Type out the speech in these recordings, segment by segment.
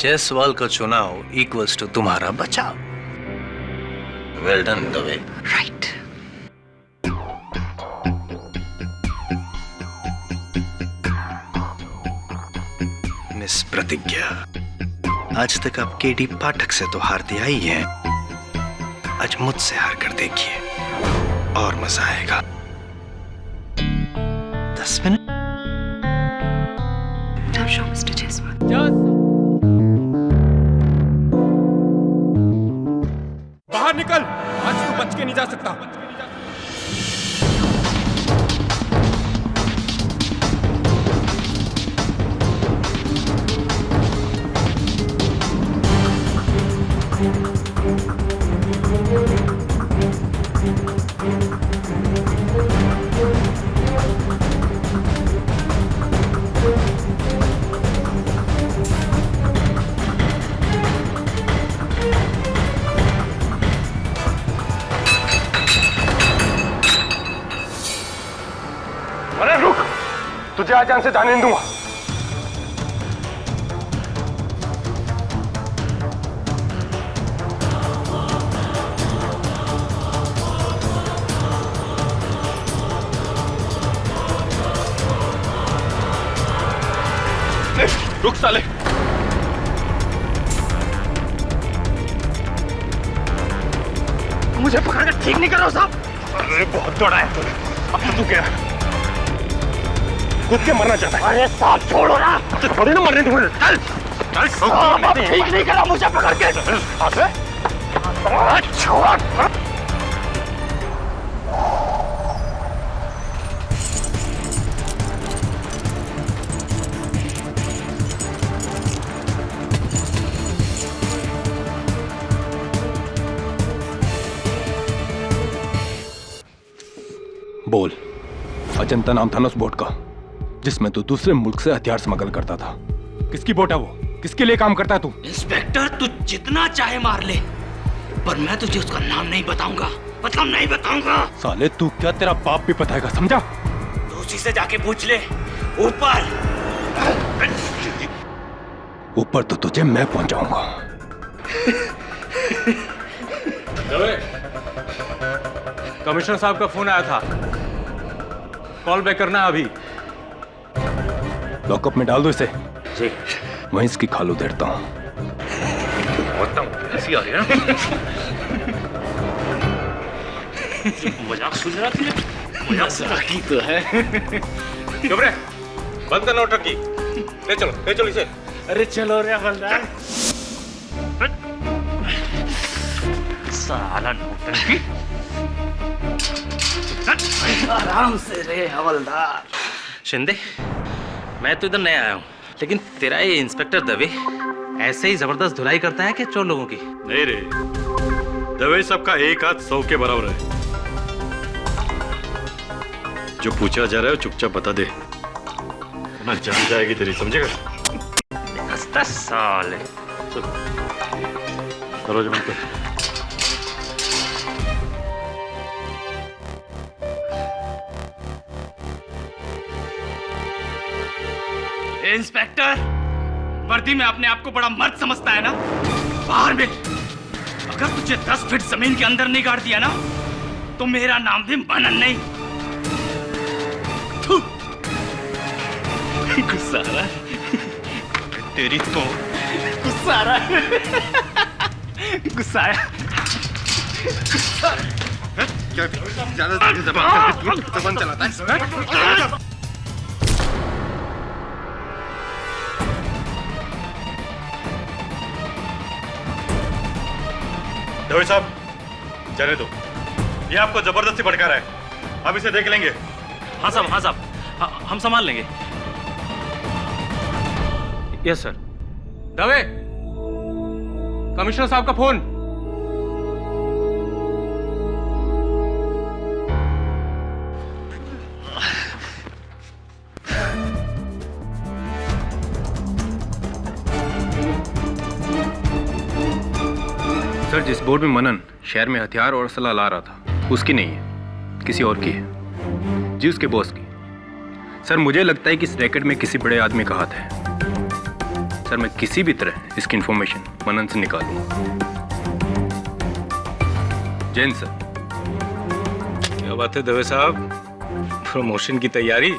जायसवाल का चुनाव equals to तुम्हारा बचाव। Well done Dave. Right. Miss प्रतिज्ञा, आज तक आप केडी पाठक से तो हारती आई हैं, आज मुझसे हार कर देखिए और मजा आएगा। 10 मिनट। मिस्टर जायसवाल। बाहर निकल, आज तू बच के नहीं जा सकता। अरे रुक, तुझे आज यहाँ से जाने नहीं दूंगा। रुक साले। मुझे पकड़कर ठीक नहीं कर रहा साहब। अरे बहुत दौड़ा है तूने, अब तो तू क्या खुद के मरना चाहता है? अरे साहब छोड़ो ना, थोड़ी ना मरने दूंगा। चल चल, ठीक नहीं करा मुझे पकड़ के। छोड़। बोल, अजंता नाम था ना उस बोट का जिसमें तू दूसरे मुल्क से हथियार स्मगल करता था। किसकी बोट है वो? किसके लिए काम करता है तू? इंस्पेक्टर, तू जितना चाहे मार ले, पर मैं तुझे उसका नाम नहीं बताऊंगा। मतलब नहीं बताऊंगा। साले तू क्या, तेरा बाप भी बताएगा, समझा? तो उसी से जाके पूछ ले। ऊपर ऊपर तो तुझे मैं पहुंचाऊंगा। कमिश्नर साहब का फोन आया था, कॉल बैक करना अभी। लॉकअप में डाल दो इसे। जी। वहीं इसकी खाल उधेड़ता हूँ। ऐसी आ रही है ना? मजाक सुन रहा थी? मजाक की तो है। चुप रहे, बंद करना टर्की। ले चलो इसे। अरे चलो रे हवलदार। साला नौटंकी। आराम से रे हवलदार। शिंदे, मैं तो इधर नया आया हूँ, लेकिन तेरा ये इंस्पेक्टर दवे ऐसे ही जबरदस्त धुलाई करता है कि चोर लोगों की? नहीं रे, दवे सबका एक हाथ 100 के बराबर है। जो पूछा जा रहा है चुपचाप बता दे, ना जान जाएगी तेरी, समझेगा? हंसता साले। दरवाजा बंद कर। इंस्पेक्टर, वर्दी में अपने आप को बड़ा मर्द समझता है ना? बाहर मिल। अगर तुझे 10 फीट जमीन के अंदर नहीं गाड़ दिया ना, तो मेरा नाम भी मनन नहीं। गुस्सा आ रहा है तेरी तो। गुस्सा आ रहा है। गुस्सा आया। क्या ज्यादा जबान चलाता है? दवे साहब, जाने दो। ये आपको जबरदस्ती भड़का रहा है, अब इसे देख लेंगे। हाँ साहब, हम संभाल लेंगे। Yes sir. दवे, कमिश्नर साहब का फोन। सर, जिस बोट में मनन शहर में हथियार और असला ला रहा था, उसकी नहीं है, किसी और की है। जी, उसके बॉस की। सर, मुझे लगता है कि इस रैकेट में किसी बड़े आदमी का हाथ है। सर मैं किसी भी तरह इसकी इंफॉर्मेशन मनन से निकालूंगा। जैन सर। क्या बात है दवे साहब, प्रमोशन की तैयारी?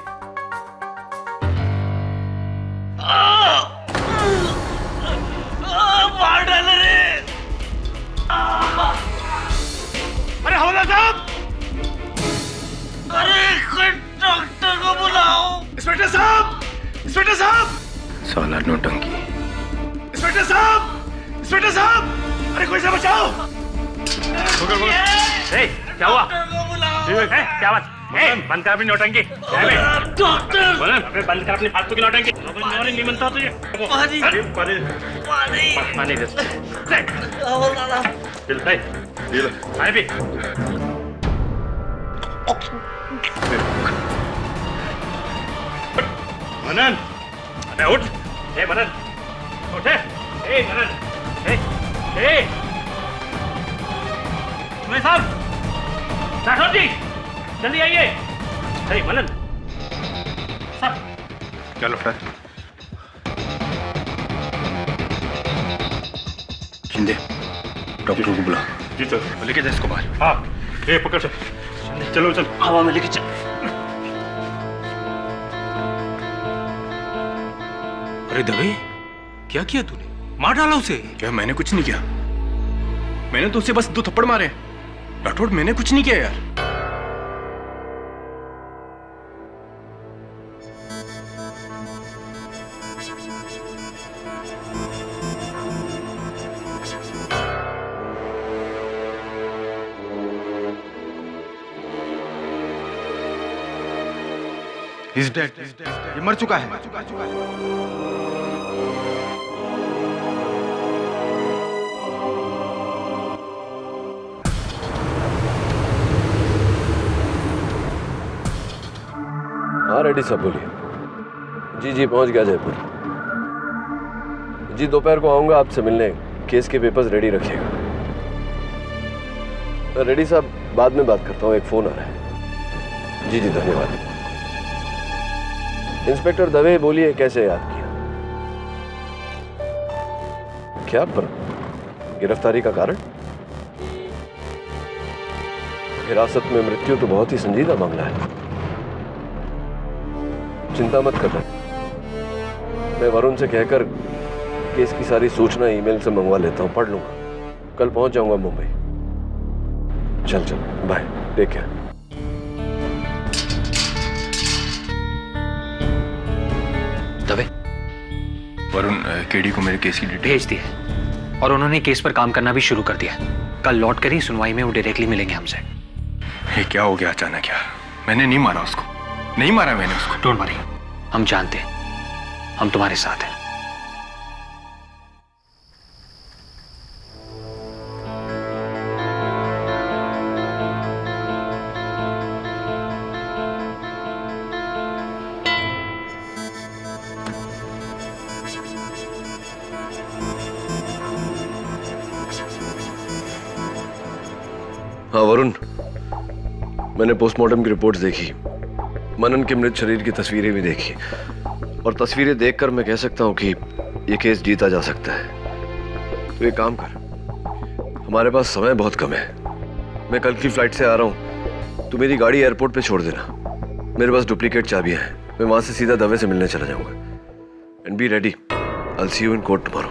मार डाले रे। अरे हवलदार साहब, अरे कोई डॉक्टर को बुलाओ। इंस्पेक्टर साहब, इंस्पेक्टर साहब, साला नौटंकी। इंस्पेक्टर साहब, इंस्पेक्टर साहब, अरे कोई से बचाओ। क्या हुआ? क्या बात? बंद कर अपनी नौटंकी। डॉक्टर बंद कर अपनी फालतू की नौटंकी। नहीं बनता तुझे। पानी दे। पानी पी। मनन, अबे उठ। ए मनन, उठ। ए मनन, ए तुम्हें साहब, राठौर जी, जल्दी आइए। ए मनन, साहब। क्या लौटा? शिंदे, डॉक्टर को बुला। जी सर। लेके जा इसको बाहर। हाँ, ए पकड़ चल। चलो चल। हवा में लेके चल। अरे दवे, क्या किया तूने? मार डाला उसे। क्या मैंने कुछ नहीं किया, मैंने तो उसे बस 2 थप्पड़ मारे। राठौड़ मैंने कुछ नहीं किया यार। He's dead. ये मर चुका है। हाँ रेड्डी साहब बोलिए। जी जी पहुंच गया जयपुर। जी दोपहर को आऊँगा आपसे मिलने। केस के पेपर्स रेडी रखिएगा। रेड्डी साहब बाद में बात करता हूँ, एक फ़ोन आ रहा है। जी जी धन्यवाद। इंस्पेक्टर दवे बोलिए, कैसे याद किया? क्या पर गिरफ्तारी का कारण? हिरासत में मृत्यु तो बहुत ही संजीदा मामला है। चिंता मत करना, मैं वरुण से कहकर केस की सारी सूचना ईमेल से मंगवा लेता हूँ, पढ़ लूंगा। कल पहुंच जाऊंगा मुंबई। चल चल bye, take care. Dave, Varun KD को मेरे केस की डिटेल भेज दिए और उन्होंने केस पर काम करना भी शुरू कर दिया। कल लौट कर ही सुनवाई में वो डायरेक्टली मिलेंगे हमसे। ये क्या हो गया अचानक यार? मैंने नहीं मारा उसको, नहीं मारा मैंने उसको। डोंट वरी, हम जानते हैं, हम तुम्हारे साथ हैं। हाँ वरुण, मैंने पोस्टमार्टम की रिपोर्ट्स देखी, मनन के मृत शरीर की तस्वीरें भी देखी, और तस्वीरें देखकर मैं कह सकता हूँ कि ये केस जीता जा सकता है। तो एक काम कर, हमारे पास समय बहुत कम है। मैं कल की फ्लाइट से आ रहा हूँ, तू मेरी गाड़ी एयरपोर्ट पे छोड़ देना। मेरे पास डुप्लीकेट चाबियाँ हैं, मैं वहाँ से सीधा दवे से मिलने चला जाऊँगा। And be ready, I will see you in court tomorrow.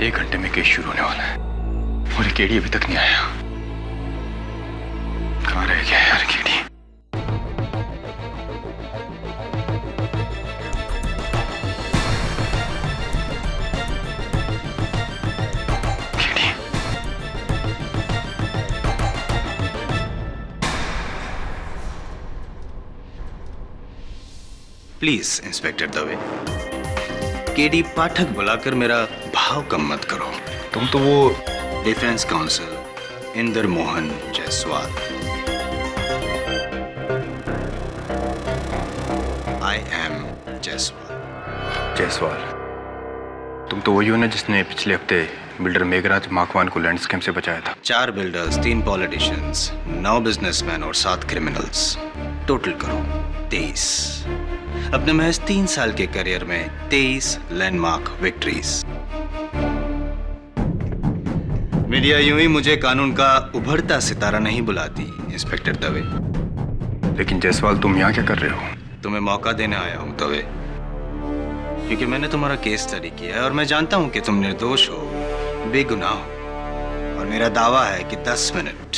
1 घंटे में केस शुरू होने वाला है और ये केडी अभी तक नहीं आया। कहाँ रह गया यार KD? Please inspector Dave, KD Pathak बुलाकर मेरा भाव कम मत करो। तुम तो वो defence counsel Inder Mohan Jaiswal. I am Jaiswal, तुम तो वही हो ना जिसने पिछले हफ्ते बिल्डर मेघराज माकवान को लैंड स्कैम से बचाया था। 4 बिल्डर्स, 3 पॉलिटिशियंस, 9 बिजनेसमैन और 7 क्रिमिनल्स, टोटल करो 23। अपने महज 3 साल के करियर में 23 लैंडमार्क विक्ट्रीज। मीडिया यूं ही मुझे कानून का उभरता सितारा नहीं बुलाती इंस्पेक्टर दवे। लेकिन जायसवाल, तुम यहाँ क्या कर रहे हो? तुम्हें मौका देने आया हूं दवे, क्योंकि मैंने तुम्हारा केस स्टडी किया है और मैं जानता हूं कि तुम निर्दोष हो, बेगुनाह हो। और मेरा दावा है कि 10 मिनट,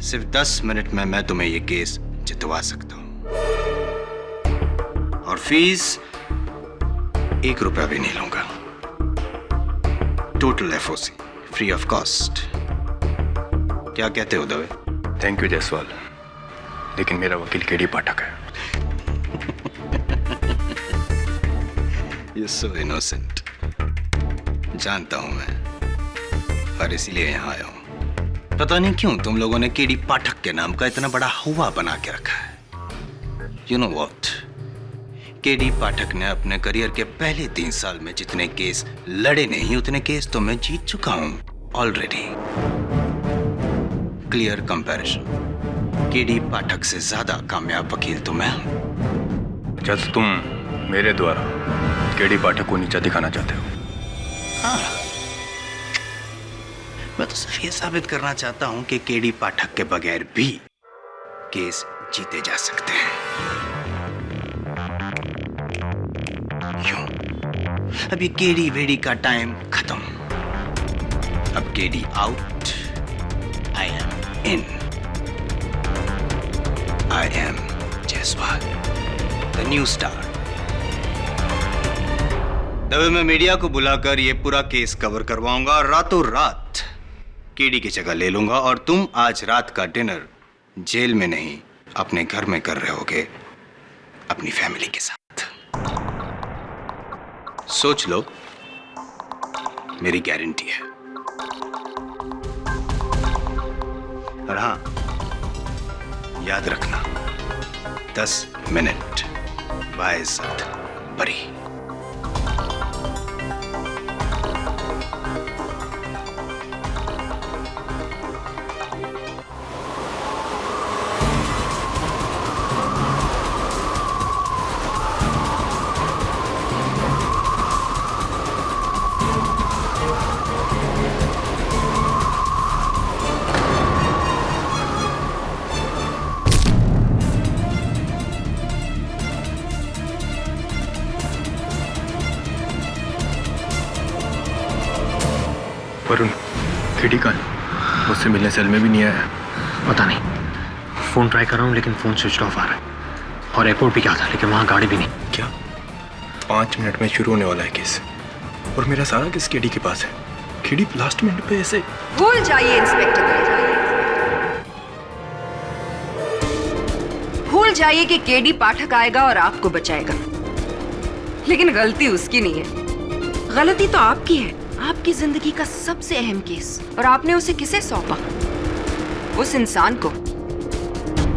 सिर्फ 10 मिनट में मैं तुम्हें ये केस जितवा सकता हूं। और फीस 1 रुपया भी नहीं लूंगा। Total FOC free of cost. क्या कहते हो दवे? थैंक यू जायसवाल, लेकिन मेरा वकील केडी पाठक है। You're so innocent। जानता हूं मैं, और इसीलिए यहां आया हूं। पता नहीं क्यों तुम लोगों ने केडी पाठक के नाम का इतना बड़ा हुआ बना के रखा है। You know what? केडी पाठक ने अपने करियर के पहले 3 साल में जितने केस लड़े नहीं, उतने केस तो मैं जीत चुका हूं ऑलरेडी। क्लियर कंपैरिजन, केडी पाठक से ज्यादा कामयाब वकील तो मैं हूं। जज, तुम मेरे द्वारा केडी पाठक को नीचा दिखाना चाहते हो? हाँ, मैं तो सिर्फ ये साबित करना चाहता हूं कि केडी पाठक के बगैर भी केस जीते जा सकते हैं। क्यों? अभी केडी वेडी का टाइम खत्म। अब KD out, I am in. I am Jaiswal, the new star. Dave मैं मीडिया को बुलाकर ये पूरा केस कवर करवाऊंगा और रातों रात केडी की जगह ले लूंगा, और तुम आज रात का डिनर जेल में नहीं, अपने घर में कर रहे होगे अपनी फैमिली के साथ। सोच लो, मेरी गारंटी है। और हाँ, याद रखना, 10 मिनट बाइज्जत बरी। वरुण, केडी कहाँ है? मुझसे मिलने सेल में भी नहीं आया। पता नहीं, फोन ट्राई कर रहा हूँ लेकिन फोन स्विच ऑफ आ रहा है। और एयरपोर्ट भी क्या था, लेकिन वहाँ गाड़ी भी नहीं। क्या? 5 मिनट में शुरू होने वाला है केस, और मेरा सारा केस केडी के पास है। केडी लास्ट मिनट पे ऐसे। भूल जाइए इंस्पेक्टर, भूल जाइए कि केडी पाठक आएगा और आपको बचाएगा। लेकिन गलती उसकी नहीं है, गलती तो आपकी है। आपकी जिंदगी का सबसे अहम केस, और आपने उसे किसे सौंपा? उस इंसान को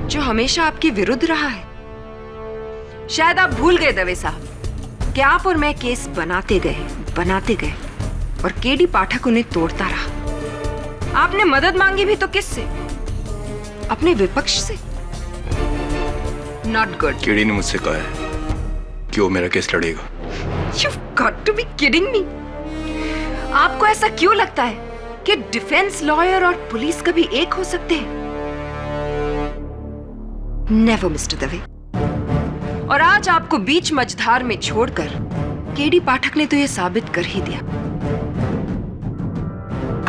जो हमेशा आपके विरुद्ध रहा है। शायद आप भूल गए दवे साहब कि आप और मैं केस बनाते गए और केडी पाठक उन्हें तोड़ता रहा। आपने मदद मांगी भी तो किससे? अपने विपक्ष से। Not good. केडी ने मुझसे कहा है कि वो मेरा केस लड़ेगा। You've got to be kidding me। आपको ऐसा क्यों लगता है कि डिफेंस लॉयर और पुलिस कभी एक हो सकते हैं? Never mister Dave. और आज आपको बीच मझधार में छोड़कर केडी पाठक ने तो यह साबित कर ही दिया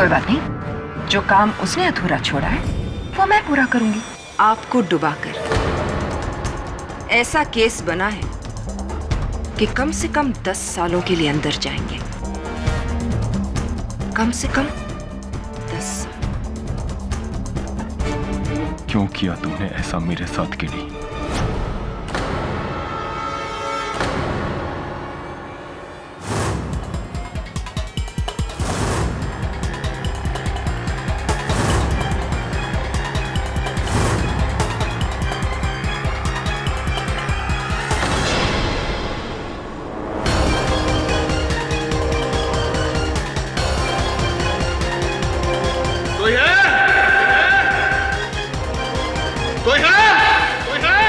कोई बात नहीं, जो काम उसने अधूरा छोड़ा है वो मैं पूरा करूंगी। आपको डुबाकर ऐसा केस बना है कि कम से कम 10 सालों के लिए अंदर जाएंगे। कम से कम 10 साल। क्यों किया तुमने ऐसा मेरे साथ केडी? कोई है? कोई है? कोई है?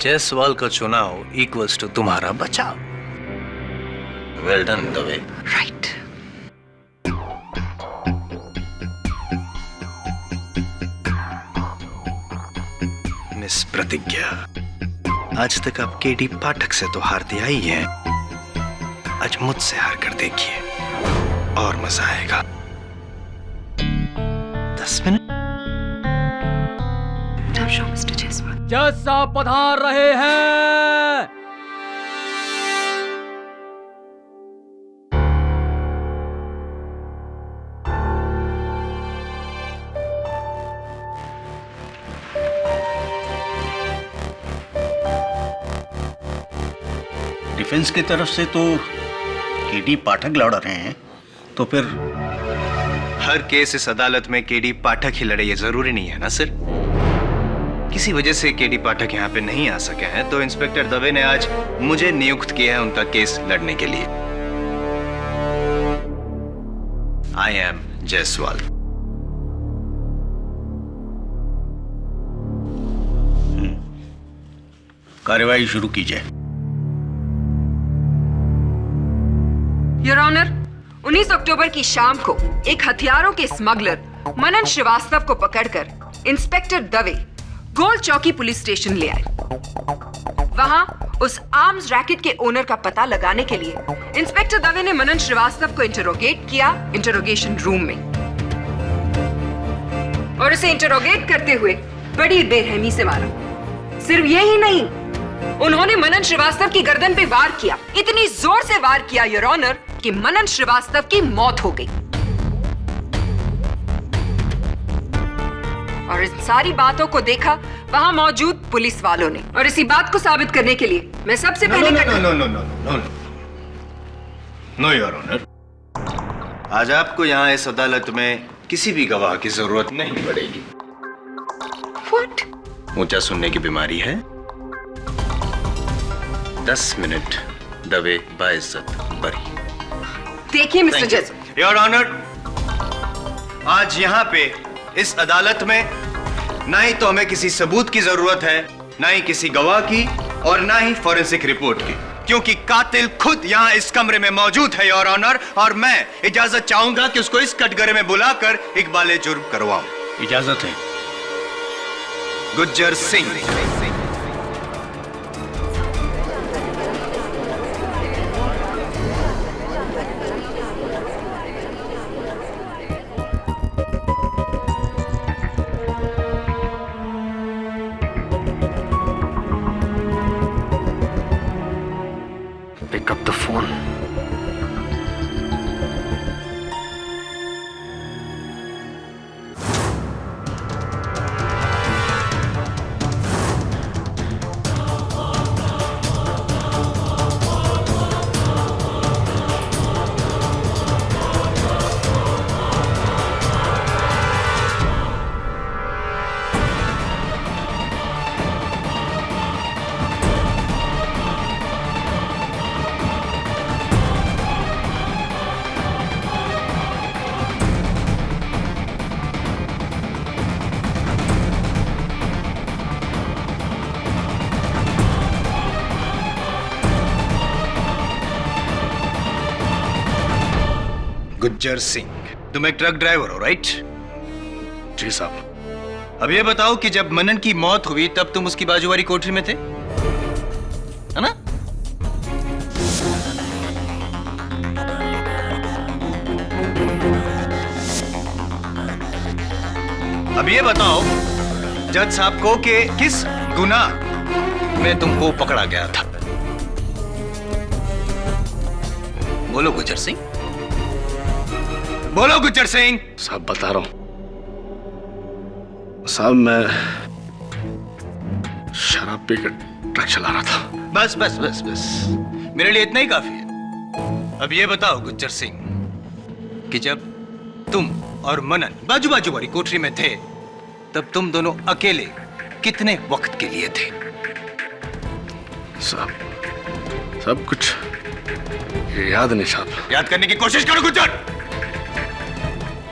जायसवाल का चुनाव इक्वल्स टू तुम्हारा बचाव। Well done Dave. Right. Miss प्रतिज्ञा, आज तक आप केडी पाठक से तो हारती आई हैं, आज मुझसे हार कर देखिए और मजा आएगा। 10 मिनट। मिस्टर जायसवाल। जज साहब पधार रहे हैं। डिफेंस की तरफ से तो केडी पाठक लड़ रहे हैं, तो फिर हर केस इस अदालत में केडी पाठक ही लड़े, ये जरूरी नहीं है ना सर। किसी वजह से केडी पाठक यहाँ पे नहीं आ सके हैं, तो इंस्पेक्टर दवे ने आज मुझे नियुक्त किया है उनका केस लड़ने के लिए। आई एम जायसवाल। कार्यवाही शुरू कीजिए। योर ऑनर, 19 अक्टूबर की शाम को एक हथियारों के स्मगलर मनन श्रीवास्तव को पकड़कर इंस्पेक्टर दवे गोल चौकी पुलिस स्टेशन ले आए। वहां उस आर्म्स रैकेट के ओनर का पता लगाने के लिए इंस्पेक्टर दवे ने मनन श्रीवास्तव को इंटरोगेट किया इंटरोगेशन रूम में, और उसे इंटरोगेट करते हुए बड़ी बेरहमी से मारा। सिर्फ यही नहीं, उन्होंने मनन श्रीवास्तव की गर्दन पे वार किया, इतनी जोर से वार किया योर ऑनर कि मनन श्रीवास्तव की मौत हो गई। और इन सारी बातों को देखा वहां मौजूद पुलिस वालों ने, और इसी बात को साबित करने के लिए मैं सबसे पहले नो योर ऑनर, आज आपको यहाँ इस अदालत में किसी भी गवाह की जरूरत नहीं पड़ेगी। What? ऊंचा सुनने की बीमारी है। 10 मिनट दवे बाइज्जत बरी। देखिए मिस्टर जज। योर ऑनर, आज यहाँ पे इस अदालत में ना ही तो हमें किसी सबूत की जरूरत है, ना ही किसी गवाह की, और ना ही फॉरेंसिक रिपोर्ट की, क्योंकि कातिल खुद यहाँ इस कमरे में मौजूद है योर ऑनर, और मैं इजाजत चाहूंगा कि उसको इस कटघरे में बुलाकर इकबाले जुर्म करवाऊं। इजाजत है। Gujjar Singh. Pick up the phone. Gujjar Singh, तुम एक ट्रक ड्राइवर हो, राइट? जी साहब। अब ये बताओ कि जब मनन की मौत हुई तब तुम उसकी बाजू वाली कोठरी में थे, है ना? अब ये बताओ जज साहब को कि किस गुनाह में तुमको पकड़ा गया था? बोलो गुज्जर सिंह, बोलो गुज्जर सिंह। साहब बता रहा हूं साहब, मैं शराब पीकर ट्रक चला रहा था। बस बस बस बस, मेरे लिए इतना ही काफी है। अब ये बताओ गुज्जर सिंह कि जब तुम और मनन बाजू बाजू वाली कोठरी में थे तब तुम दोनों अकेले कितने वक्त के लिए थे? साहब सब कुछ याद नहीं साहब। याद करने की कोशिश करो गुज्जर,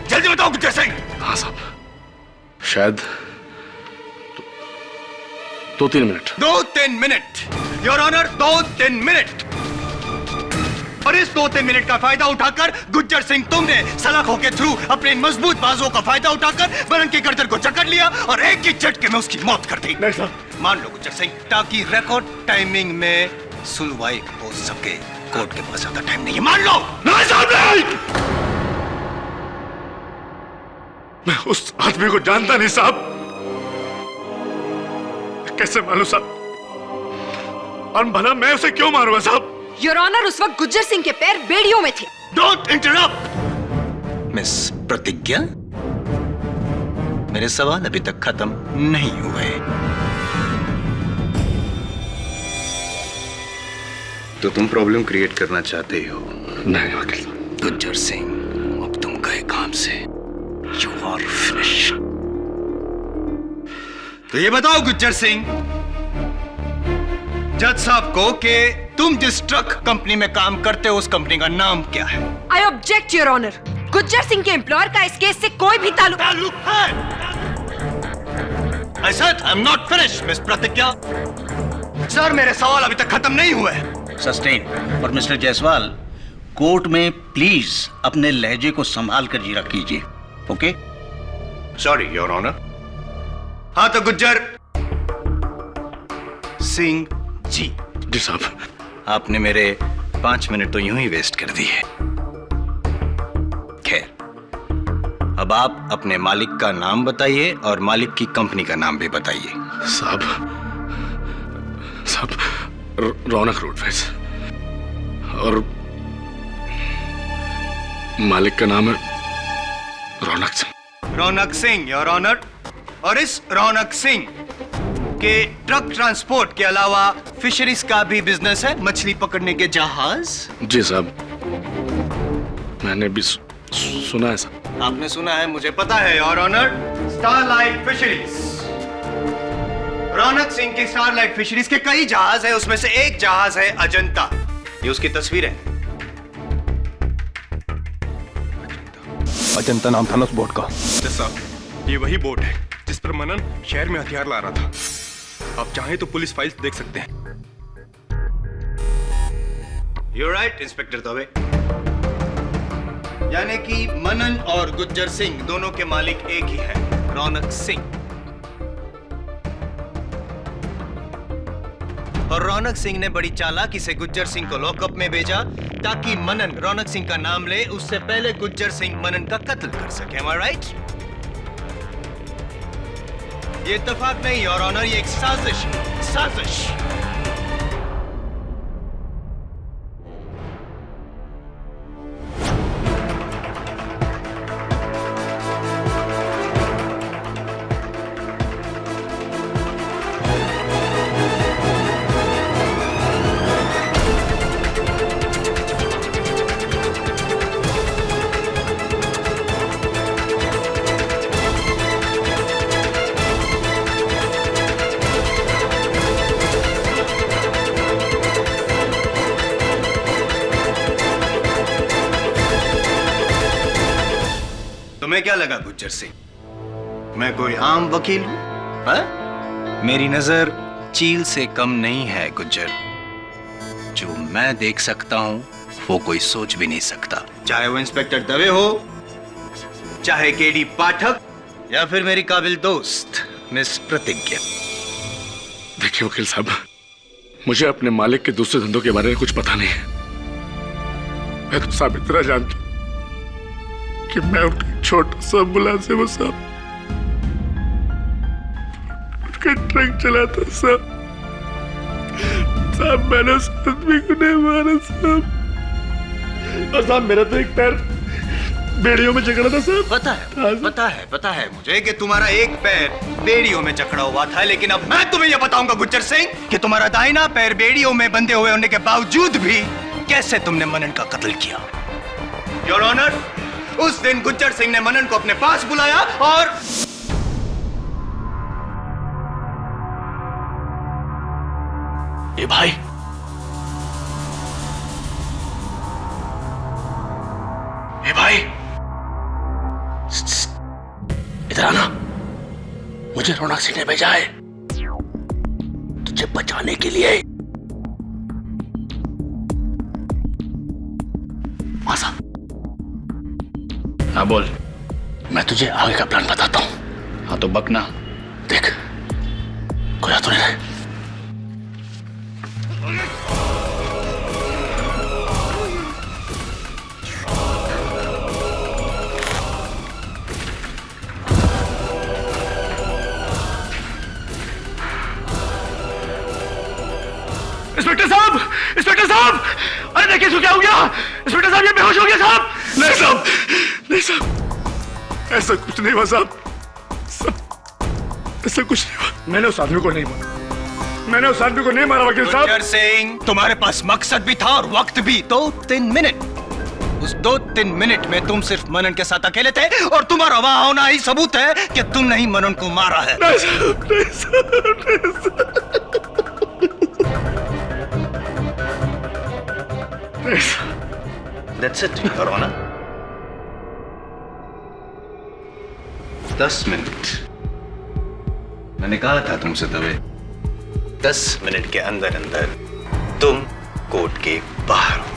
जल्दी बताओ गुज्जर सिंह। हाँ साहब, शायद 2-3 minute. 2-3 minute, your honour, 2-3 minute. और इस 2-3 मिनट का फायदा उठाकर गुज्जर सिंह तुमने सलाखों के थ्रू अपने मजबूत बाजुओं का फायदा उठाकर मनन की गर्दन को जकड़ लिया और एक ही झटके में उसकी मौत कर दी। नहीं साहब। मान लो गुज्जर सिंह, ताकि रिकॉर्ड टाइमिंग में सुनवाई हो सके। कोर्ट के पास ज्यादा टाइम नहीं है, मान लो। नहीं साहब नहीं, मैं उस आदमी को जानता नहीं साहब। कैसे मालूम साहब? और भला मैं उसे क्यों मारूंगा साहब? योर ऑनर, उस वक्त गुज्जर सिंह के पैर बेड़ियों में थे। डोंट इंटरप्ट मिस प्रतिज्ञा, मेरे सवाल अभी तक खत्म नहीं हुए। तो तुम प्रॉब्लम क्रिएट करना चाहते हो? नहीं वकील। गुज्जर सिंह, अब तुम गए काम से। You are finished. तो ये बताओ गुज्जर सिंह जज साहब को कि तुम जिस ट्रक कंपनी में काम करते हो उस कंपनी का नाम क्या है? I object your honour, Gujjar Singh के एम्प्लॉयर का इस केस से कोई भी ताल्लुक है। I said I'm not finished, miss प्रतिज्ञा। सर, मेरे सवाल अभी तक खत्म नहीं हुए। सस्टेन। और मिस्टर जायसवाल, कोर्ट में प्लीज अपने लहजे को संभाल कर जीरा कीजिए, ओके? Sorry your honour. हाँ तो गुज्जर सिंह जी। जी साहब। आपने मेरे 5 मिनट तो यूं ही वेस्ट कर दिए। खैर, अब आप अपने मालिक का नाम बताइए और मालिक की कंपनी का नाम भी बताइए। साहब रौनक रोडवेज, और मालिक का नाम है रौनक सिंह। रौनक सिंह योर ऑनर। और इस रौनक सिंह के ट्रक ट्रांसपोर्ट के अलावा फिशरीज का भी बिजनेस है, मछली पकड़ने के जहाज। जी साहब, मैंने भी सुना है साहब। आपने सुना है, मुझे पता है योर ऑनर। स्टारलाइट फिशरीज, रौनक सिंह की स्टारलाइट फिशरीज के कई जहाज है, उसमें से एक जहाज है अजंता। ये उसकी तस्वीर है। अजंता नाम था ना उस बोट का। साहब, ये वही बोट है जिस पर मनन शहर में हथियार ला रहा था। आप चाहें तो पुलिस फाइल्स देख सकते हैं। You're right, inspector Dave. यानी कि मनन और गुज्जर सिंह दोनों के मालिक एक ही है, रौनक सिंह। और रौनक सिंह ने बड़ी चालाकी से गुज्जर सिंह को लॉकअप में भेजा ताकि मनन रौनक सिंह का नाम ले, उससे पहले गुज्जर सिंह मनन का कत्ल कर सके। Am I right? ये इत्तेफाक नहीं योर ऑनर, ये एक साजिश है, साजिश। तुम्हें क्या लगा गुज्जर सिंह, मैं कोई आम वकील हूं? मेरी नजर चील से कम नहीं है गुज्जर। जो मैं देख सकता हूं वो कोई सोच भी नहीं सकता, चाहे वो इंस्पेक्टर दवे हो, चाहे केडी पाठक, या फिर मेरी काबिल दोस्त मिस प्रतिज्ञा। देखिए वकील साहब, मुझे अपने मालिक के दूसरे धंधों के बारे में कुछ पता नहीं है। मैं तो साहब इतना जानता कि मैं उनका छोटा सा मुलाजिम साहब, उनका ट्रक चलाता साहब। साहब मैंने उस आदमी को नहीं मारा साहब, और साहब मेरा तो एक पैर बेड़ियों में जकड़ा था साहब। पता है मुझे कि तुम्हारा एक पैर बेड़ियों में जकड़ा हुआ था, लेकिन अब मैं तुम्हें यह बताऊंगा गुज्जर सिंह कि तुम्हारा दाहिना पैर बेड़ियों में बंधे हुए होने के बावजूद भी कैसे तुमने मनन का कत्ल किया। योर ऑनर, उस दिन गुज्जर सिंह ने मनन को अपने पास बुलाया और ए भाई, ए भाई, इधर आना। मुझे रौनक सिंह ने भेजा है तुझे बचाने के लिए। मासा, हाँ बोल। मैं तुझे आगे का प्लान बताता हूं। हाँ तो बकना। देख, कोई तो नहीं रहे। इंस्पेक्टर साहब, अरे देखिए इसको क्या हो गया। इंस्पेक्टर साहब, ये बेहोश हो गया साहब। नहीं साहब, नहीं साहब, ऐसा कुछ नहीं हुआ साहब, ऐसा कुछ नहीं हुआ। मैंने उस आदमी को नहीं मारा, मैंने उस आदमी को नहीं मारा वकील साहब। गुज्जर सिंह, तुम्हारे पास मकसद भी था और वक्त भी। 2-3 मिनट, उस 2-3 मिनट में तुम सिर्फ मनन के साथ अकेले थे और तुम्हारा वहां होना ही सबूत है कि तुमने ही मनन को मारा है। नहीं साहब, नहीं साहब, नहीं साहब। That's it, Your Honor. 10 minute, मैंने कहा था तुमसे दवे, 10 मिनट के अंदर अंदर तुम कोर्ट के बाहर होगे।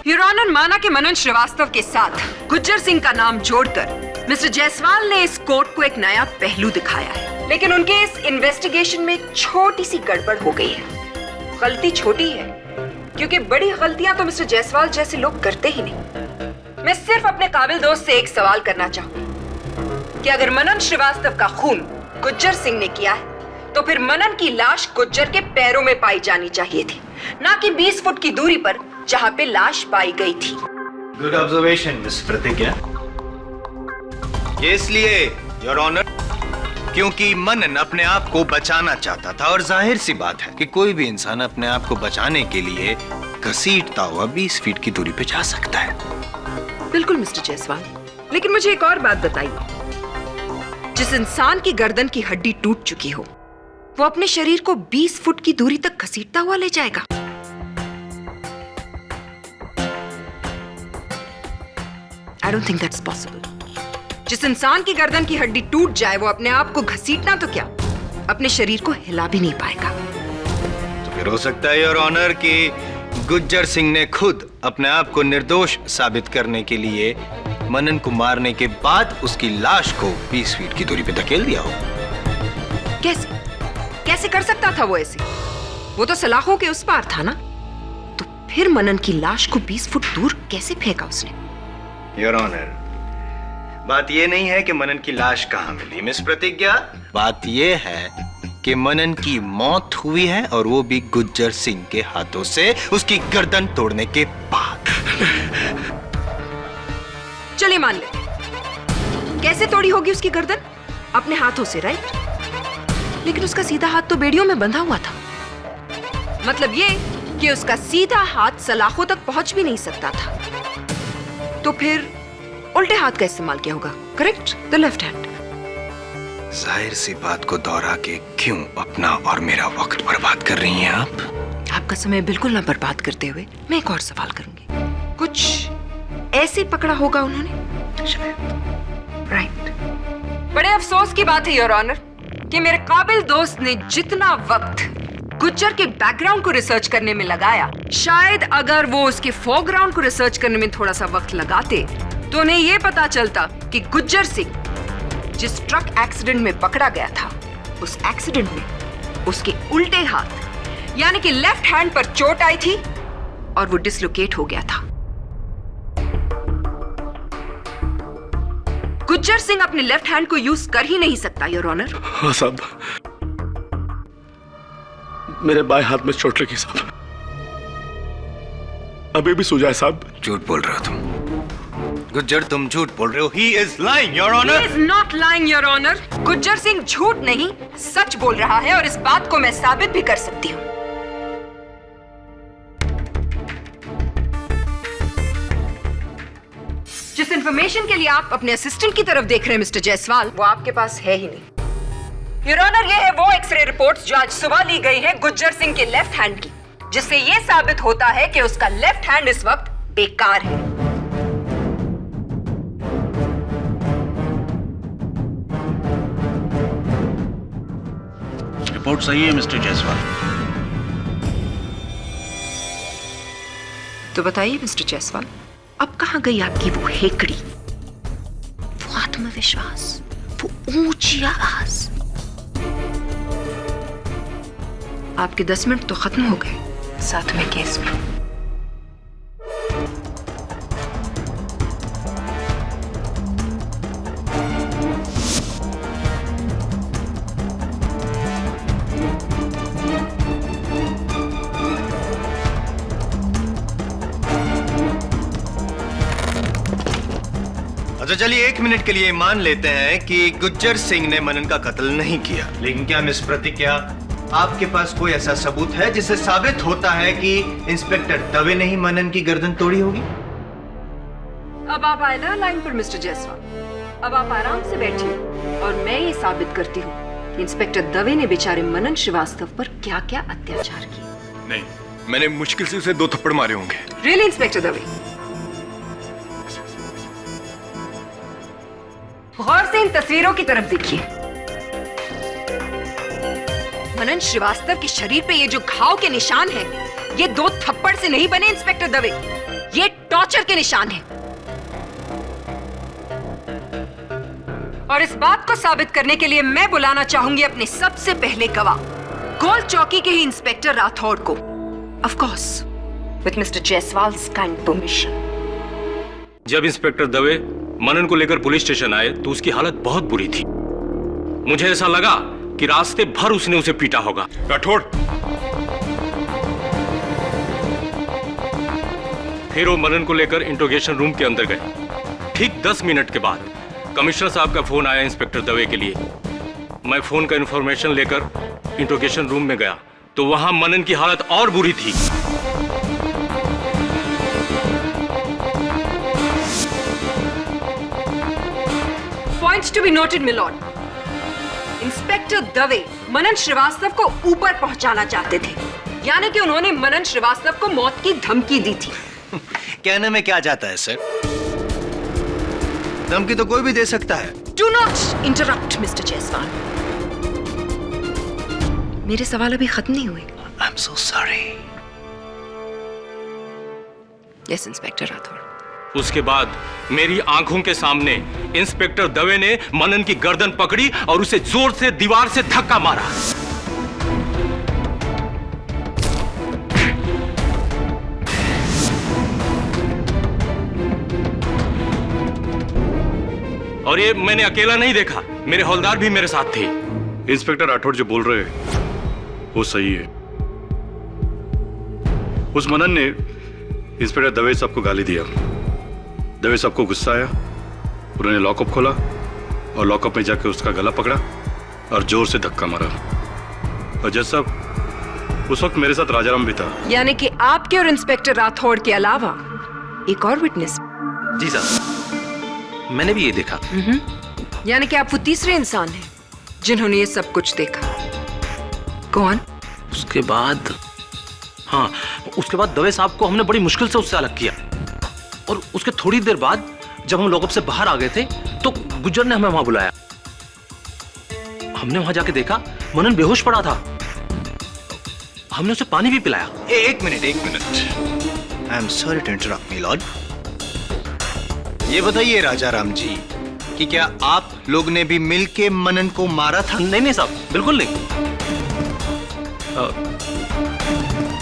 योर ऑनर, माना कि मनन श्रीवास्तव के साथ गुज्जर सिंह का नाम जोड़कर मिस्टर जायसवाल ने इस कोर्ट को एक नया पहलू दिखाया है, लेकिन उनके इस इन्वेस्टिगेशन में छोटी सी गड़बड़ हो गई है। गलती छोटी है क्योंकि बड़ी गलतियां तो मिस्टर जायसवाल जैसे लोग करते ही नहीं। मैं सिर्फ अपने काबिल दोस्त से एक सवाल करना चाहूंगी कि अगर मनन श्रीवास्तव का खून गुज्जर सिंह ने किया है तो फिर मनन की लाश गुज्जर के पैरों में पाई जानी चाहिए थी, ना कि 20 फुट की दूरी पर जहां पे लाश पाई गई थी। गुड ऑब्जर्वेशन मिस प्रतिज्ञा। ये इसलिए योर ऑनर क्योंकि मनन अपने आप को बचाना चाहता था, और जाहिर सी बात है कि कोई भी इंसान अपने आप को बचाने के लिए घसीटता हुआ 20 फीट की दूरी पे जा सकता है। बिल्कुल मिस्टर जायसवाल, लेकिन मुझे एक और बात बताइए, जिस इंसान की गर्दन की हड्डी टूट चुकी हो वो अपने शरीर को 20 फुट की दूरी तक घसीटता हुआ ले जाएगा? I don't think that's possible. जिस इंसान की गर्दन की हड्डी टूट जाए वो अपने आप को घसीटना तो क्या, अपने शरीर को हिला भी नहीं पाएगा। तो फिर हो सकता है योर ऑनर कि गुज्जर सिंह ने खुद अपने आप को निर्दोष साबित करने के लिए मनन को मारने के बाद उसकी लाश को 20 फीट की दूरी पे धकेल दिया हो। कैसे कैसे कर सकता था वो ऐसे? वो तो सलाखों के उस पार था ना, तो फिर मनन की लाश को 20 फुट दूर कैसे फेंका उसने? योर ऑनर, बात यह नहीं है कि मनन की लाश कहां मिली मिस प्रतिज्ञा, बात यह है कि मनन की मौत हुई है और वो भी गुज्जर सिंह के हाथों से, उसकी गर्दन तोड़ने के बाद। चलिए मान लेते हैं। कैसे तोड़ी होगी उसकी गर्दन? अपने हाथों से, राइट? लेकिन उसका सीधा हाथ तो बेड़ियों में बंधा हुआ था। मतलब ये कि उसका सीधा हाथ सलाखों तक पहुंच भी नहीं सकता था। तो फिर उल्टे हाथ का इस्तेमाल किया होगा, करेक्ट? The left hand. जाहिर सी बात को दोहरा के क्यों अपना और मेरा वक्त बर्बाद कर रही हैं आप? आपका समय बिल्कुल ना बर्बाद करते हुए मैं एक और सवाल करूंगी। कुछ ऐसे पकड़ा होगा उन्होंने, राइट? बड़े अफसोस की बात है योर ऑनर कि मेरे काबिल दोस्त ने जितना वक्त गुज्जर के बैकग्राउंड को रिसर्च करने में लगाया, शायद अगर वो उसके फोरग्राउंड को रिसर्च करने में थोड़ा सा वक्त लगाते तो उन्हें यह पता चलता कि गुज्जर सिंह जिस ट्रक एक्सीडेंट में पकड़ा गया था, उस एक्सीडेंट में उसके उल्टे हाथ यानी कि लेफ्ट हैंड पर चोट आई थी और वो डिसलोकेट हो गया था। गुज्जर सिंह अपने लेफ्ट हैंड को यूज कर ही नहीं सकता योर ऑनर। हाँ साहब, मेरे बाएं हाथ में चोट लगी साहब, अभी भी सूजा है साहब। झूठ बोल रहे हो तुम गुज्जर, तुम झूठ बोल रहे हो। He is lying, Your Honor. He is not lying, Your Honor. Gujjar Singh झूठ नहीं सच बोल रहा है और इस बात को मैं साबित भी कर सकती हूँ। जिस इंफॉर्मेशन के लिए आप अपने असिस्टेंट की तरफ देख रहे हैं मिस्टर जायसवाल, वो आपके पास है ही नहीं। योर ऑनर, ये है वो एक्सरे रिपोर्ट्स जो आज सुबह ली गई है गुज्जर सिंह के लेफ्ट हैंड की, जिससे ये साबित होता है कि उसका लेफ्ट हैंड इस वक्त बेकार है। रिपोर्ट सही है मिस्टर जायसवाल। तो बताइए मिस्टर जायसवाल, अब कहां गई आपकी वो हेकड़ी, वो आत्मविश्वास, वो ऊंची आवाज? आपके 10 मिनट तो खत्म हो गए, साथ में केस में। अच्छा चलिए 1 मिनट के लिए मान लेते हैं कि गुज्जर सिंह ने मनन का कत्ल नहीं किया, लेकिन क्या मिस प्रतिज्ञा आपके पास कोई ऐसा सबूत है जिससे साबित होता है कि इंस्पेक्टर दवे ने ही मनन की गर्दन तोड़ी होगी? अब आप आए ना लाइन पर मिस्टर जायसवाल, अब आप आराम से बैठिए और मैं ये साबित करती हूँ कि इंस्पेक्टर दवे ने बेचारे मनन श्रीवास्तव पर क्या क्या अत्याचार किए। नहीं, मैंने मुश्किल से उसे 2 थप्पड़ मारे होंगे। Really inspector Dave? गौर से इन तस्वीरों की तरफ देखिए। मनन श्रीवास्तव के शरीर पे ये जो घाव के निशान हैं, ये 2 थप्पड़ से नहीं बने इंस्पेक्टर दवे, ये टॉर्चर के निशान हैं। और इस बात को साबित करने के लिए मैं बुलाना चाहूंगी अपने सबसे पहले गवाह, गोल चौकी के ही इंस्पेक्टर राठौड़ को, of course with mister Jaiswal's kind permission. जब इंस्पेक्टर दवे मनन को लेकर पुलिस स्टेशन आए तो उसकी हालत बहुत बुरी थी। मुझे ऐसा लगा कि रास्ते भर उसने उसे पीटा होगा। राठौड़, फिर वो मनन को लेकर इंट्रोगेशन रूम के अंदर गए। ठीक 10 मिनट के बाद कमिश्नर साहब का फोन आया इंस्पेक्टर दवे के लिए। मैं फोन का इंफॉर्मेशन लेकर इंट्रोगेशन रूम में गया तो वहां मनन की हालत और बुरी थी। Points to be noted, milord. Inspector Dave Manan Srivastava को ऊपर पहुंचाना चाहते थे, यानी कि उन्होंने मनन श्रीवास्तव को मौत की धमकी दी थी। कहने में क्या जाता है सर, धमकी तो कोई भी दे सकता है। Do not interrupt, mister Jaiswal. मेरे सवाल अभी खत्म नहीं हुए। I'm so sorry. Yes, inspector Rathore. उसके बाद मेरी आंखों के सामने इंस्पेक्टर दवे ने मनन की गर्दन पकड़ी और उसे जोर से दीवार से धक्का मारा। और ये मैंने अकेला नहीं देखा, मेरे हवलदार भी मेरे साथ थे। इंस्पेक्टर राठौड़ जो बोल रहे हैं वो सही है। उस मनन ने इंस्पेक्टर दवे साहब को गाली दिया। दवे साहब को गुस्सा आया उन्होंने लॉकअप खोला और लॉकअप में जाके उसका गला पकड़ा और जोर से धक्का मारा। और जज साहब, उस वक्त मेरे साथ राजाराम भी था। यानी कि आपके और इंस्पेक्टर राठौड़ के अलावा एक और विटनेस? जी साहब, मैंने भी ये देखा। यानी कि आप वो तीसरे इंसान हैं जिन्होंने ये सब कुछ देखा। कौन? उसके बाद, हाँ, उसके बाद दवे साहब को हमने बड़ी मुश्किल से उससे अलग किया। और उसके थोड़ी देर बाद जब हम लॉकअप से बाहर आ गए थे तो गुज्जर ने हमें वहां बुलाया। हमने वहां जाके देखा मनन बेहोश पड़ा था। हमने उसे पानी भी पिलाया। एक minute. I am sorry to interrupt me lord. ये बताइए राजाराम जी कि क्या आप लोग ने भी मिलके मनन को मारा था? नहीं साहब, बिल्कुल नहीं।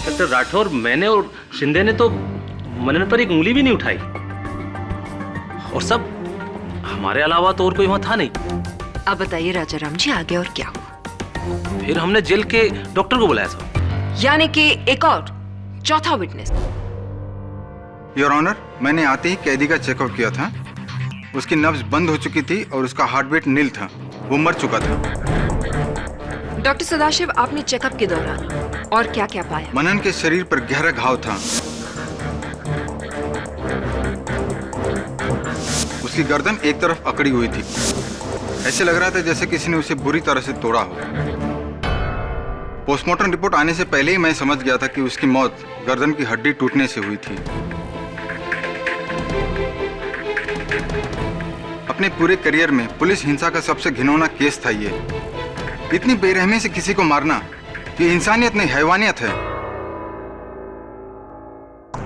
डॉक्टर राठौर, मैंने और शिंदे ने तो मनन पर एक उंगली भी नहीं उठाई। और सब हमारे अलावा तो और कोई वहां था नहीं। अब बताइए राजाराम जी, आगे और क्या हुआ? फिर हमने जेल के डॉक्टर को बुलाया साहब। यानी कि एक और चौथा विटनेस? योर ऑनर, मैंने आते ही कैदी का चेकआउट किया था। उसकी नब्ज बंद हो चुकी थी और उसका हार्ट बीट नील था। वो मर चुका था। डॉक्टर सदाशिव, आपने चेकअप के दौरान और क्या क्या पाया? मनन के शरीर पर गहरा घाव था। उसकी गर्दन एक तरफ अकड़ी हुई थी। ऐसे लग रहा था जैसे किसी ने उसे बुरी तरह से तोड़ा हो। पोस्टमार्टम रिपोर्ट आने से पहले ही मैं समझ गया था कि उसकी मौत गर्दन की हड्डी टूटने से हुई थी। अपने पूरे करियर में पुलिस हिंसा का सबसे घिनौना केस था ये। इतनी बेरहमी से किसी को मारना, ये इंसानियत नहीं, हैवानियत है।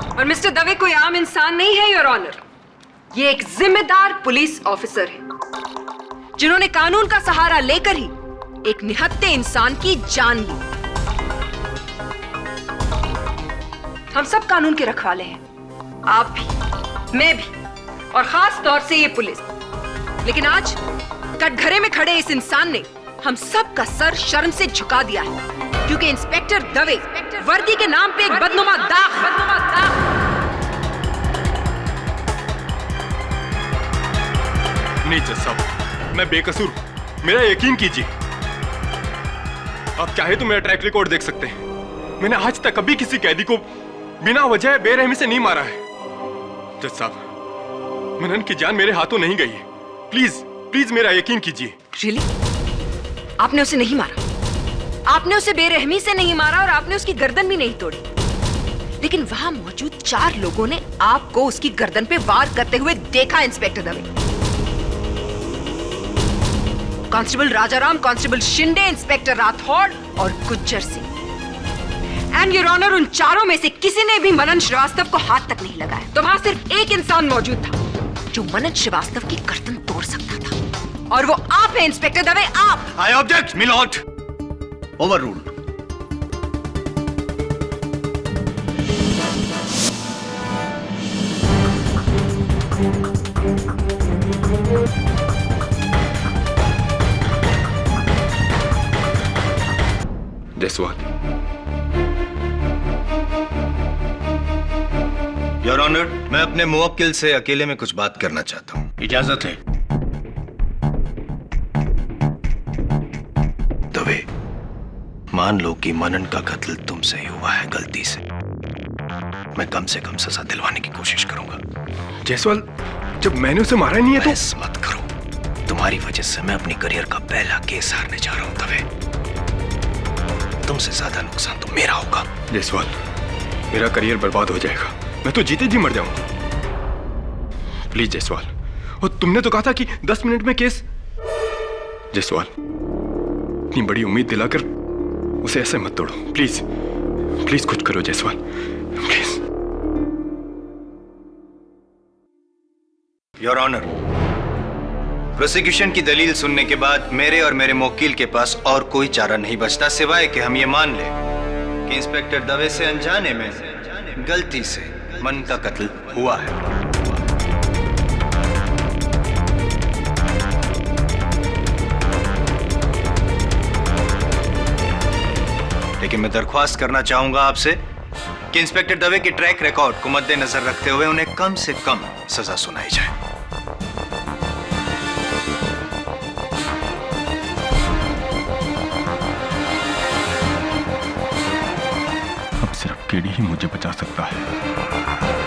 और मिस्टर दवे कोई आम इंसान नहीं है योर ऑनर। ये एक जिम्मेदार पुलिस ऑफिसर है जिन्होंने कानून का सहारा लेकर ही एक निहत्थे इंसान की जान ली। हम सब कानून के रखवाले हैं, आप भी, मैं भी, और खास तौर से ये पुलिस। लेकिन आज कटघरे में खड़े इस इंसान ने हम सब का सर शर्म से झुका दिया है, क्योंकि इंस्पेक्टर दवे वर्दी के नाम पे एक बदनुमा दाग। नहीं जज साहब, मैं बेकसूर, मेरा यकीन कीजिए। आप चाहे तो मेरा ट्रैक रिकॉर्ड देख सकते हैं। मैंने आज तक कभी किसी कैदी को बिना वजह बेरहमी से नहीं मारा है। जज साहब, मनन की जान मेरे हाथों नहीं गई है। प्लीज मेरा यकीन कीजिए। रियली? आपने उसे नहीं मारा? आपने उसे बेरहमी से नहीं मारा और आपने उसकी गर्दन भी नहीं तोड़ी। लेकिन वहां मौजूद 4 लोगों ने आपको उसकी गर्दन पे वार करते हुए देखा। Inspector Dave, constable Rajaram, constable Shinde, inspector Rathore और Gujjar Singh. And your honour, उन चारों में से किसी ने भी मनन श्रीवास्तव को हाथ तक नहीं लगाया। तो वहां सिर्फ एक इंसान मौजूद था जो मनन श्रीवास्तव की गर्दन तोड़ सकता था, और वो आप हैं इंस्पेक्टर दवे, आप। I object milord. Overruled. Jaiswal. Your honour, मैं अपने मुवक्किल से अकेले में कुछ बात करना चाहता हूँ। इजाजत है। दवे, मान लो कि मनन का कत्ल तुमसे ही हुआ है गलती से। मैं कम से कम सजा दिलवाने की कोशिश करूंगा। जायसवाल, जब मैंने उसे मारा नहीं है तो। बहस मत करो। तुम्हारी वजह से मैं अपनी करियर का पहला केस हारने जा रहा हूं दवे। तुमसे ज्यादा नुकसान तो मेरा होगा। जायसवाल, मेरा करियर बर्बाद हो जाएगा। मैं तो जीते जी मर जाऊंगा। प्लीज जायसवाल, और तुमने तो कहा था कि 10 मिनट में केस। जायसवाल, इतनी बड़ी उम्मीद दिलाकर उसे ऐसे मत तोड़ो। प्लीज कुछ करो Jaiswal, please. Your honour, prosecution की दलील सुनने के बाद मेरे और मेरे मुवक्किल के पास और कोई चारा नहीं बचता सिवाय कि हम ये मान लें कि इंस्पेक्टर दवे से अनजाने में गलती से मनन का कत्ल हुआ है। लेकिन मैं दरख्वास्त करना चाहूंगा आपसे कि इंस्पेक्टर दवे के ट्रैक रिकॉर्ड को मद्देनजर रखते हुए उन्हें कम से कम सजा सुनाई जाए। केडी ही मुझे बचा सकता है।